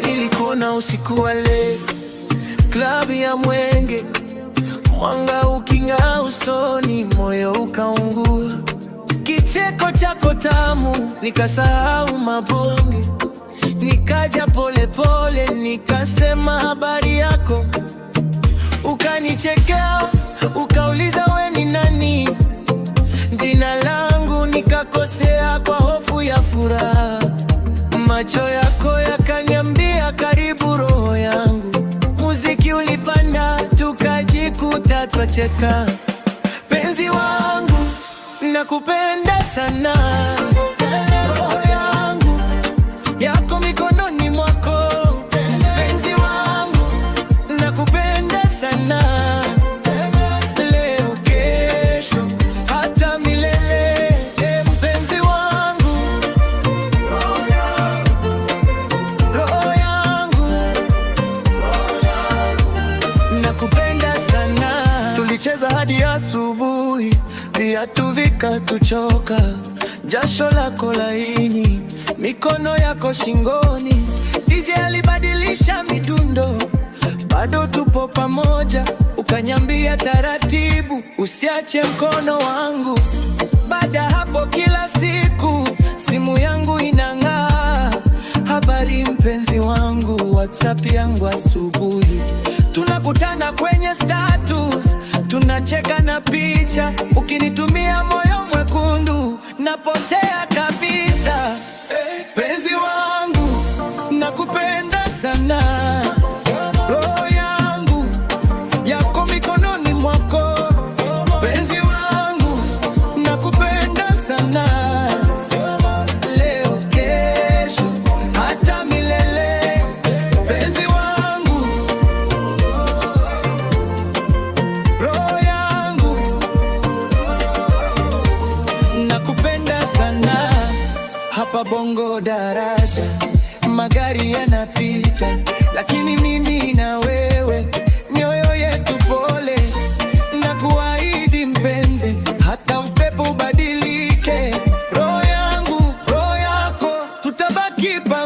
Nilikuona usiku wa leo, klabu ya Mwenge, mwanga uking'aa usoni, moyo ukaungua. Kicheko chako tamu, nikasahau mabonge, nikaja pole pole, nikasema habari yako. Ukanichekea, ukauliza we ni nani, jina langu nikakosea kwa hofu ya furaha. Macho yako yakaniambia karibu roho yangu. Muziki ulipanda, tukajikuta twacheka. Penzi wangu, nakupenda sana. Roho yangu yako mikononi mwako. Penzi wangu, nakupenda sana. Leo, kesho, hata milele. Mpenzi wangu, roho yangu, nakupenda sana. Tulicheza hadi asubuhi, viatu vikatuchoka, jasho lako laini, mikono yako shingoni. DJ alibadilisha midundo, bado tupo pamoja. Ukaniambia taratibu, usiache mkono wangu. Baada hapo kila siku simu yangu inang'aa. Habari mpenzi wangu, WhatsApp yangu asubuhi. Tunakutana kwenye status, tunacheka na picha. Ukinitumia moyo mwekundu, napotea kabisa. Penzi wangu, nakupenda sana. Roho yangu yako mikononi mwako. Penzi wangu, nakupenda sana. Leo, kesho, hata milele. Penzi wangu, roho yangu, nakupenda sana. Hapa Bongo daraja, magari yanapita, lakini mimi na wewe, mioyo yetu pole. Na kuahidi mpenzi, hata upepo ubadilike, roho yangu, roho yako, tutabaki pamoja.